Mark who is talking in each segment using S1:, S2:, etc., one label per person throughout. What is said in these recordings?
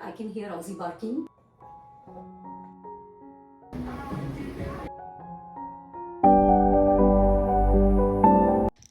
S1: I can hear Ozzy barking.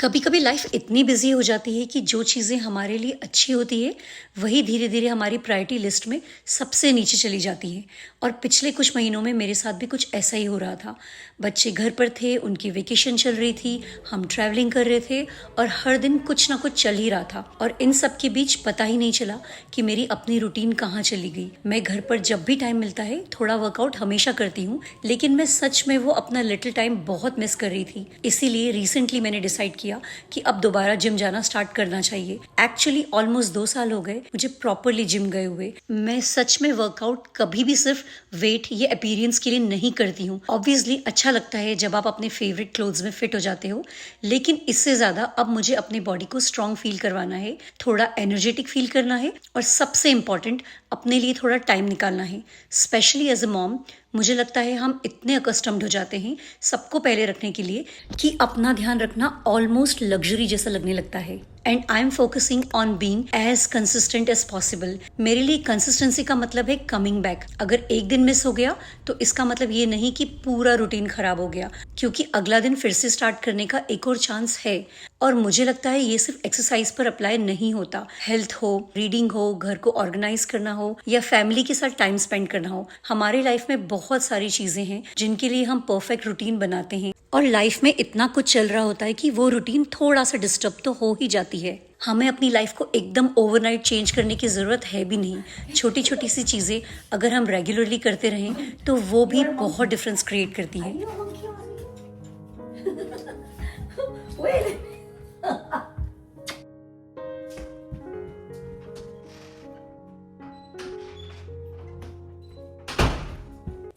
S1: कभी कभी life इतनी बिजी हो जाती है कि जो चीज़ें हमारे लिए अच्छी होती है वही धीरे धीरे हमारी प्रायोरिटी लिस्ट में सबसे नीचे चली जाती है। और पिछले कुछ महीनों में मेरे साथ भी कुछ ऐसा ही हो रहा था। बच्चे घर पर थे, उनकी वेकेशन चल रही थी, हम ट्रैवलिंग कर रहे थे और हर दिन कुछ ना कुछ चल ही रहा था। और इन सब के बीच पता ही नहीं चला कि मेरी अपनी रूटीन कहाँ चली गई। मैं घर पर जब भी टाइम मिलता है थोड़ा वर्कआउट हमेशा करती हूँ, लेकिन मैं सच में वो अपना लिटिल टाइम बहुत मिस कर रही थी। इसीलिए रिसेंटली मैंने डिसाइड किया कि अब दोबारा जिम जाना स्टार्ट करना चाहिए। एक्चुअली ऑलमोस्ट 2 साल हो गए मुझे प्रॉपरली जिम गए हुए। मैं सच में वर्कआउट कभी भी सिर्फ वेट या अपीयरेंस के लिए नहीं करती हूँ। ऑब्वियसली अच्छा लगता है जब आप अपने फेवरेट क्लोथ्स में फिट हो जाते हो, लेकिन इससे ज्यादा अब मुझे अपने बॉडी को स्ट्रांग फील करवाना है, थोड़ा एनर्जेटिक फील करना है और सबसे इम्पोर्टेंट अपने लिए थोड़ा टाइम निकालना है। स्पेशली एज अ मॉम मुझे लगता है हम इतने अकस्टम्ड हो जाते हैं सबको पहले रखने के लिए कि अपना ध्यान रखना ऑलमोस्ट लग्जरी जैसा लगने लगता है। And I am focusing on being as consistent as possible. मेरे लिए कंसिस्टेंसी का मतलब है कमिंग बैक। अगर एक दिन मिस हो गया तो इसका मतलब ये नहीं कि पूरा रूटीन खराब हो गया, क्योंकि अगला दिन फिर से स्टार्ट करने का एक और चांस है। और मुझे लगता है ये सिर्फ एक्सरसाइज पर अप्लाई नहीं होता। हेल्थ हो, रीडिंग हो, घर को ऑर्गेनाइज करना हो या फैमिली के साथ टाइम स्पेंड करना हो, हमारे लाइफ में बहुत सारी चीजें हैं जिनके लिए हम परफेक्ट रूटीन बनाते हैं। और लाइफ में इतना कुछ चल रहा होता है कि वो रूटीन थोड़ा सा डिस्टर्ब तो हो ही जाती है। हमें अपनी लाइफ को एकदम ओवरनाइट चेंज करने की जरूरत है भी नहीं। छोटी छोटी सी चीजें अगर हम रेगुलरली करते रहें तो वो भी बहुत डिफरेंस क्रिएट करती है।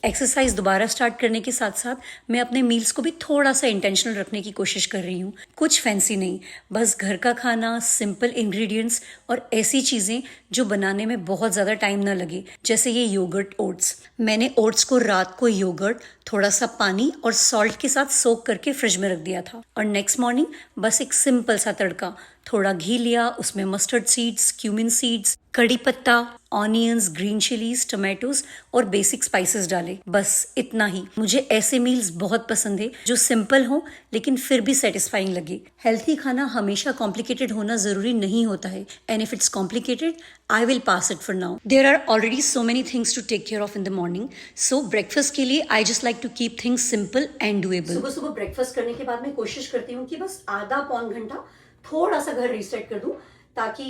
S1: एक्सरसाइज दोबारा स्टार्ट करने के साथ साथ मैं अपने मील्स को भी थोड़ा सा इंटेंशनल रखने की कोशिश कर रही हूँ। कुछ फैंसी नहीं, बस घर का खाना, सिंपल इंग्रेडिएंट्स और ऐसी चीजें जो बनाने में बहुत ज्यादा टाइम ना लगे। जैसे ये योगर्ट ओट्स। मैंने ओट्स को रात को योगर्ट, थोड़ा सा पानी और सॉल्ट के साथ सोक करके फ्रिज में रख दिया था और नेक्स्ट मॉर्निंग बस एक सिंपल सा तड़का, थोड़ा घी लिया, उसमें मस्टर्ड सीड्स, क्यूमिन सीड्स, कड़ी पत्ता, ऑनियंस, ग्रीन चिलीज, टमाटोज और बेसिक स्पाइसेस डाले। बस इतना ही। मुझे ऐसे मील्स बहुत पसंद है जो सिंपल हो लेकिन फिर भी सेटिस्फाइंग लगे। हेल्थी खाना हमेशा कॉम्प्लिकेटेड होना जरूरी नहीं होता है, and if it's complicated I will pass it for now. There are already so many things to take care of in the morning, so breakfast के लिए I just like to keep things simple and doable. सुबह सुबह breakfast करने के बाद मैं कोशिश करती हूँ कि बस आधा पौन घंटा थोड़ा सा घर रीसेट कर दूं ताकि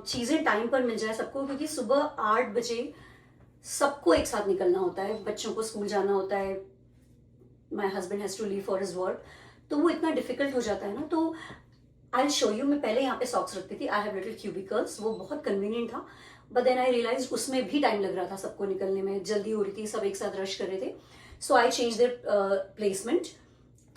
S1: चीजें टाइम पर मिल जाए सबको, क्योंकि सुबह 8 बजे सबको एक साथ निकलना होता है, बच्चों को स्कूल जाना होता है, my husband has to leave for his work, तो वो इतना डिफिकल्ट हो जाता है ना। तो आई शो यू, मैं पहले यहाँ पे सॉक्स रखती थी, आई हैव लिटिल क्यूबिकल्स, वो बहुत कन्वीनियंट था, बट देन आई रियलाइज उसमें भी टाइम लग रहा था सबको निकलने में, जल्दी हो रही थी, सब एक साथ रश कर रहे थे। सो आई चेंज देयर प्लेसमेंट।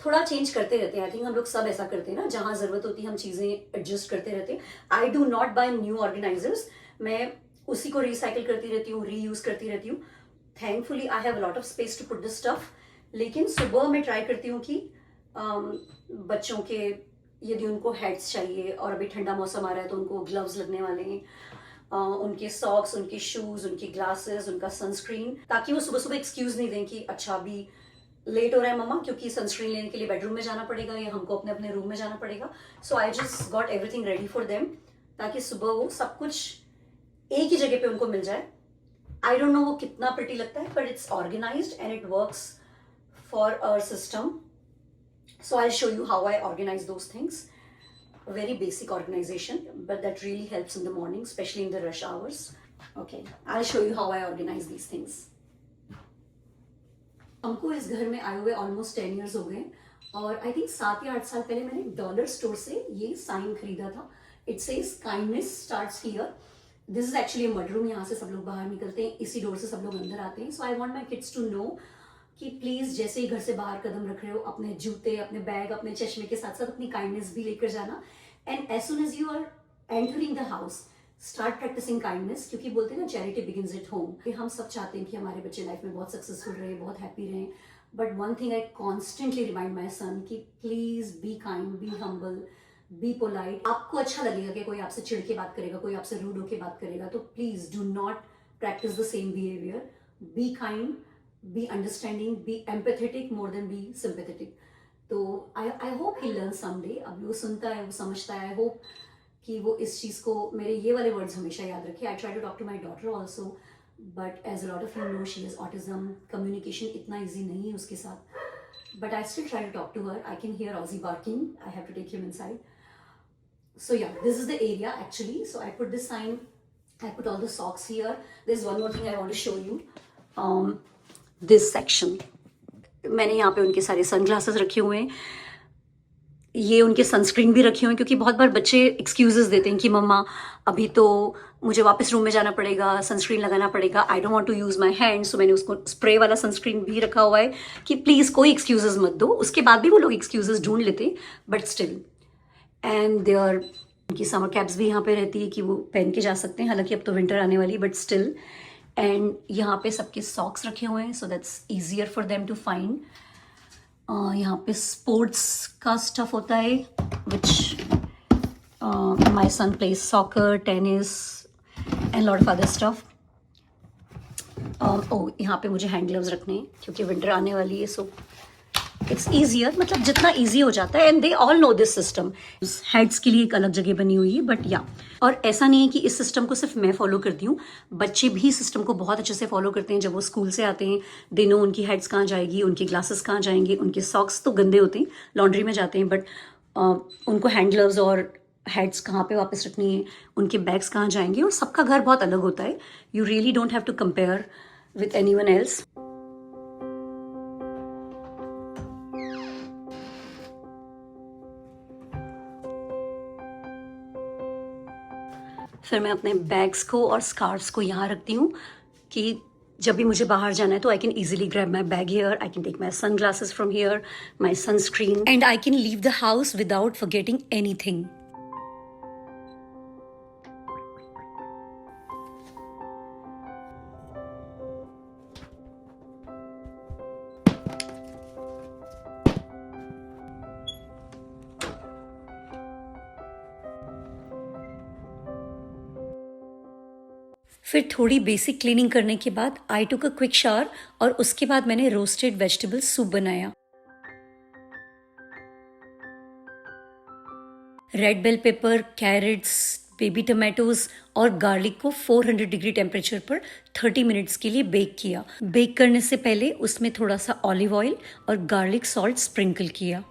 S1: थोड़ा चेंज करते रहते हैं, आई थिंक हम लोग सब ऐसा करते हैं ना, जहां जरूरत होती है हम चीजें एडजस्ट करते रहते हैं। I do not buy new organisers, मैं उसी को रिसाइकिल करती रहती हूँ, रीयूज करती रहती हूँ। Thankfully I have lot of space to put the stuff. लेकिन सुबह मैं ट्राई करती हूँ कि बच्चों के यदि उनको हेड्स चाहिए और अभी ठंडा मौसम आ रहा है तो उनको ग्लव्स लगने वाले हैं, उनके सॉक्स, उनके शूज, उनकी ग्लासेस, उनका सनस्क्रीन, ताकि वो सुबह सुबह एक्सक्यूज नहीं दें कि अच्छा अभी लेट हो रहा है मम्मा क्योंकि सनस्क्रीन लेने के लिए बेडरूम में जाना पड़ेगा या हमको अपने अपने रूम में जाना पड़ेगा। So I just got everything ready for them, ताकि सुबह वो सब कुछ एक ही जगह पे उनको मिल जाए। आई डोंट नो वो कितना प्रिटी लगता है, but it's organised and it works for our system. So I show you how I organise those things. Very basic organization, but that really helps in the morning, especially in the rush hours. Okay, I'll show you how I organize these things. हमको इस घर में आए हुए almost 10 years हो गए और I think 7 या 8 साल पहले मैंने डॉलर स्टोर से ये साइन खरीदा था। It says kindness starts here. This is actually mud room, यहाँ से सब लोग बाहर निकलते हैं, इसी डोर से सब लोग अंदर आते हैं। So I want my kids to know कि प्लीज जैसे ही घर से बाहर कदम रख रहे हो, अपने जूते, अपने बैग, अपने चश्मे के साथ साथ अपनी काइंडनेस भी लेकर जाना। And as soon as you are entering the house, start practising kindness, क्योंकि बोलते हैं ना चैरिटी बिगिंस एट होम। हम सब चाहते हैं कि हमारे बच्चे लाइफ में बहुत सक्सेसफुल रहे, बहुत हैप्पी रहे, but one thing I constantly remind my son कि please be kind, be humble, be polite. आपको अच्छा लगेगा कि कोई आपसे चिढ़ के बात करेगा, कोई आपसे रूड होके बात करेगा, तो please do not practice the same behavior. Be kind, be understanding, be empathetic more than be sympathetic. तो I hope he learns someday. अभी वो सुनता है, वो समझता है. I hope कि वो इस चीज़ को, मेरे ये वाले वर्ड्स हमेशा याद रखे. I try to talk to my daughter also, but as a lot of you know, she has autism. Communication इतना easy नहीं है उसके साथ. But I still try to talk to her. I can hear Ozzy barking. I have to take him inside. So yeah, this is the area actually. So I put this sign. I put all the socks here. There's one more thing I want to show you. This section. मैंने यहाँ पे उनके सारे sunglasses रखे हुए हैं. ये उनके सनस्क्रीन भी रखे हुए हैं, क्योंकि बहुत बार बच्चे एक्सक्यूजेस देते हैं कि मम्मा अभी तो मुझे वापस रूम में जाना पड़ेगा, सनस्क्रीन लगाना पड़ेगा, I don't want to use my hand. So मैंने उसको स्प्रे वाला सनस्क्रीन भी रखा हुआ है कि प्लीज़ कोई एक्सक्यूजेस मत दो. उसके बाद भी वो लोग एक्सक्यूजेस ढूंढ लेते हैं, बट स्टिल. एंड देयर उनकी समर कैप्स भी यहाँ पे रहती है कि वो पहन के जा सकते हैं. हालांकि अब तो विंटर आने वाली, बट स्टिल. एंड यहाँ पे सबके सॉक्स रखे हुए हैं, so that's easier for them to find. यहाँ पे स्पोर्ट्स का स्टफ होता है, which my son plays soccer, tennis and lot of other stuff. यहाँ पे मुझे हैंड ग्लव्स रखने हैं क्योंकि विंटर आने वाली है. सो इट्स ईजियर, मतलब जितना ईजी हो जाता है. And they all know this system. Heads के लिए एक अलग जगह बनी हुई है, बट या. और ऐसा नहीं है कि इस सिस्टम को सिर्फ मैं फॉलो करती हूँ, बच्चे भी सिस्टम को बहुत अच्छे से फॉलो करते हैं. जब वो स्कूल से आते हैं, दे नो उनकी हेड्स कहाँ जाएगी, उनके ग्लासेस कहाँ जाएंगे. उनके सॉक्स तो गंदे होते हैं, लॉन्ड्री में जाते हैं, बट उनको हैंड ग्लव्स और हेड्स कहाँ पे वापस रखनी है, उनके बैग्स कहाँ जाएंगे. और सबका घर बहुत अलग होता है. You really don't have to compare with anyone else. फिर मैं अपने बैग्स को और स्कार्फ्स को यहाँ रखती हूँ कि जब भी मुझे बाहर जाना है तो I can easily grab my bag here. I can take my sunglasses from here, my sunscreen, and I can leave the house without forgetting anything. फिर थोड़ी बेसिक क्लीनिंग करने के बाद आई टुक अ क्विक शावर, और उसके बाद मैंने roasted vegetable soup बनाया. Red bell pepper, carrots, baby tomatoes और गार्लिक को 400 डिग्री टेम्परेचर पर 30 मिनट्स के लिए बेक किया. बेक करने से पहले उसमें थोड़ा सा ऑलिव ऑयल और गार्लिक सॉल्ट स्प्रिंकल किया.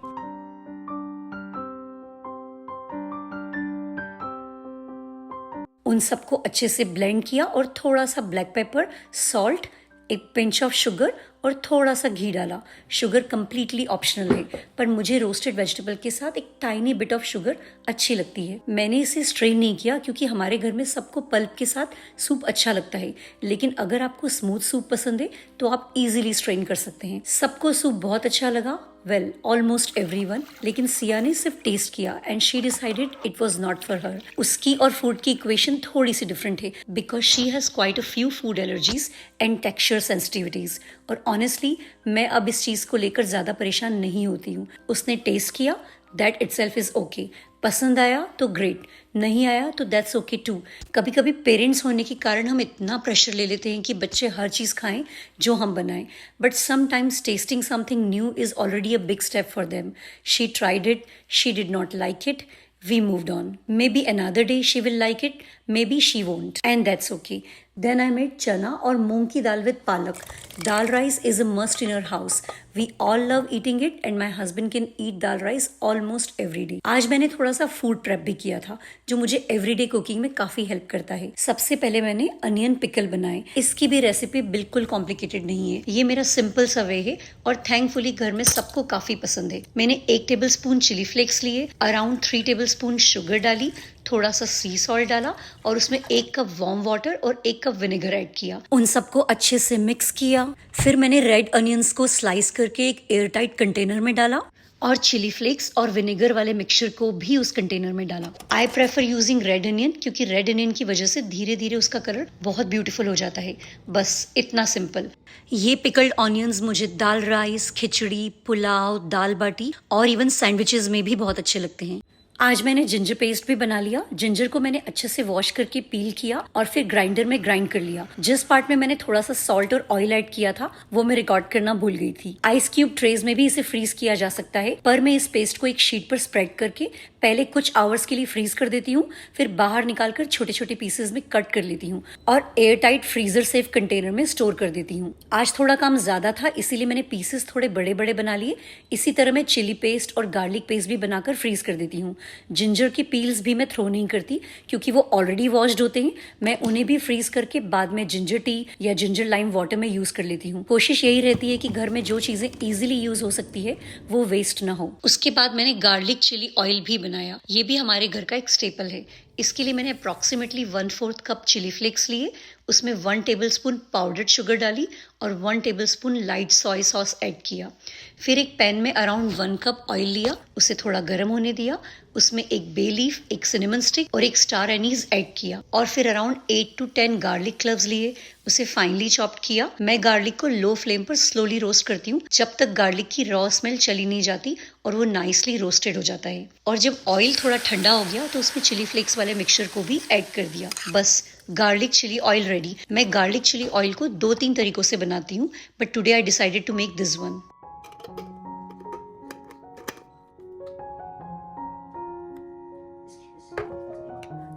S1: उन सबको अच्छे से ब्लेंड किया और थोड़ा सा ब्लैक पेपर, सॉल्ट, एक पिंच ऑफ शुगर और थोड़ा सा घी डाला. शुगर कम्प्लीटली ऑप्शनल है, पर मुझे रोस्टेड वेजिटेबल के साथ एक टाइनी बिट ऑफ शुगर अच्छी लगती है. मैंने इसे स्ट्रेन नहीं किया क्योंकि हमारे घर में सबको पल्प के साथ सूप अच्छा लगता है, लेकिन अगर आपको स्मूथ सूप पसंद है तो आप इजीली स्ट्रेन कर सकते हैं. सबको सूप बहुत अच्छा लगा. Well, almost everyone. लेकिन सिया ने सिर्फ टेस्ट किया and she decided it was not for her. उसकी और फूड की इक्वेशन थोड़ी सी डिफरेंट है, because she has quite a few food allergies and texture sensitivities. और ऑनेस्टली मैं अब इस चीज़ को लेकर ज़्यादा परेशान नहीं होती हूँ. उसने टेस्ट किया, दैट इटसेल्फ इज़ ओके. पसंद आया तो ग्रेट, नहीं आया तो दैट्स ओके टू. कभी कभी पेरेंट्स होने के कारण हम इतना प्रेशर ले लेते हैं कि बच्चे हर चीज़ खाएं जो हम बनाएं, but sometimes testing something new is already a big step for them. She tried it, she did not like it, we moved on. Maybe another day she will like it, maybe she won't, and that's okay. Then I made chana or moong ki dal with palak. Dal rice is a must in our house. We all love eating it and my husband can eat dal rice almost every day. आज मैंने थोड़ा सा food prep भी किया था जो मुझे everyday cooking में काफी हेल्प करता है. सबसे पहले मैंने अनियन पिकल बनाए. इसकी भी रेसिपी बिल्कुल कॉम्प्लिकेटेड नहीं है, ये मेरा सिंपल सा वे है और थैंकफुली घर में सबको काफी पसंद है. मैंने 1 टेबल स्पून चिली फ्लेक्स लिए, अराउंड 3 टेबल स्पून शुगर डाली, थोड़ा सा सी सॉल्ट डाला और उसमें 1 कप वार्म वाटर और 1 कप विनेगर ऐड किया. उन सबको अच्छे से मिक्स किया. फिर मैंने रेड अनियंस को स्लाइस करके एक एयरटाइट कंटेनर में डाला और चिली फ्लेक्स और विनेगर वाले मिक्सचर को भी उस कंटेनर में डाला. I prefer using red onion क्योंकि रेड अनियन की वजह से धीरे धीरे उसका कलर बहुत ब्यूटीफुल हो जाता है. बस इतना सिंपल. ये पिकल्ड ऑनियंस मुझे दाल राइस, खिचड़ी, पुलाव, दाल बाटी और इवन सैंडविचेस में भी बहुत अच्छे लगते हैं. आज मैंने जिंजर पेस्ट भी बना लिया। जिंजर को मैंने अच्छे से वॉश करके पील किया और फिर ग्राइंडर में ग्राइंड कर लिया। जिस पार्ट में मैंने थोड़ा सा सॉल्ट और ऑयल ऐड किया था वो मैं रिकॉर्ड करना भूल गई थी। आइस क्यूब ट्रेज में भी इसे फ्रीज किया जा सकता है, पर मैं इस पेस्ट को एक शीट पर स्प्रेड करके पहले कुछ आवर्स के लिए फ्रीज कर देती हूँ, फिर बाहर निकालकर छोटे छोटे पीसेज में कट कर लेती हूँ और air tight freezer safe container में स्टोर कर देती हूँ। आज थोड़ा काम ज्यादा था इसीलिए मैंने पीसेस थोड़े बड़े बड़े बना लिए। इसी तरह मैं चिली पेस्ट और गार्लिक पेस्ट भी बनाकर फ्रीज कर देती हूँ। जिंजर की पील्स भी मैं थ्रो नहीं करती क्योंकि वो ऑलरेडी वॉश्ड होते हैं। मैं उन्हें भी फ्रीज करके बाद में जिंजर टी या जिंजर लाइम वाटर में यूज कर लेती हूँ। कोशिश यही रहती है कि घर में जो चीजें इजीली यूज हो सकती है वो वेस्ट ना हो। उसके बाद मैंने गार्लिक चिली ऑयल भी बनाया। ये भी हमारे घर का एक स्टेपल है। इसके लिए मैंने अप्रॉक्सीमेटली 1/4 कप चिली फ्लेक्स लिए, उसमें 1 टेबलस्पून पाउडर्ड शुगर डाली और 1 tablespoon light soya sauce add किया। फिर एक पैन में अराउंड 1 कप ऑयल लिया, उसे थोड़ा गर्म होने दिया। उसमें एक बे लीफ, एक सिनेमन स्टिक और एक स्टार एनीज ऐड किया और फिर अराउंड 8 to 10 गार्लिक क्लव्स लिए, उसे फाइनली चॉप्ड किया। मैं गार्लिक को लो फ्लेम पर स्लोली रोस्ट करती हूँ जब तक गार्लिक की रॉ स्मेल चली नहीं जाती और वो नाइसली रोस्टेड हो जाता है। और जब ऑयल थोड़ा ठंडा हो गया तो उसमें चिली फ्लेक्स वाले मिक्सचर को भी ऐड कर दिया। बस गार्लिक चिली ऑयल रेडी। मैं गार्लिक चिली ऑयल को 2-3 तरीकों से बनाती हूँ, but today I decided to make this one.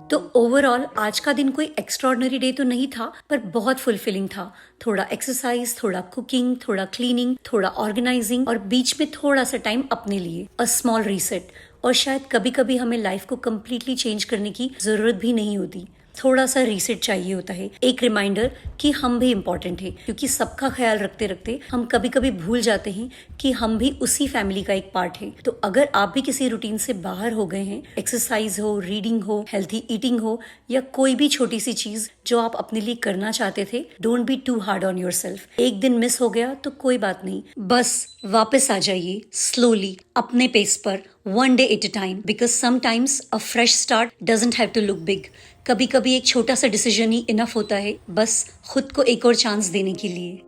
S1: तो ओवरऑल आज का दिन कोई एक्स्ट्रॉर्डनरी डे तो नहीं था, पर बहुत फुलफिलिंग था। थोड़ा एक्सरसाइज, थोड़ा कुकिंग, थोड़ा क्लीनिंग, थोड़ा ऑर्गेनाइजिंग और बीच में थोड़ा सा टाइम अपने लिए, अ स्मॉल रीसेट। और शायद कभी कभी हमें लाइफ को कम्प्लीटली चेंज करने की जरूरत भी नहीं होती, थोड़ा सा रीसेट चाहिए होता है। एक रिमाइंडर कि हम भी इम्पोर्टेंट है, क्योंकि सबका ख्याल रखते रखते हम कभी कभी भूल जाते हैं कि हम भी उसी फैमिली का एक पार्ट है। तो अगर आप भी किसी रूटीन से बाहर हो गए हैं, एक्सरसाइज हो, रीडिंग हो, हेल्थी ईटिंग हो या कोई भी छोटी सी चीज जो आप अपने लिए करना चाहते थे, don't be too hard on yourself. एक दिन मिस हो गया तो कोई बात नहीं, बस वापस आ जाइए स्लोली, अपने पेस पर, one day at a time, because sometimes a fresh start doesn't have to look big. कभी कभी एक छोटा सा डिसीजन ही इनफ होता है, बस खुद को एक और चांस देने के लिए।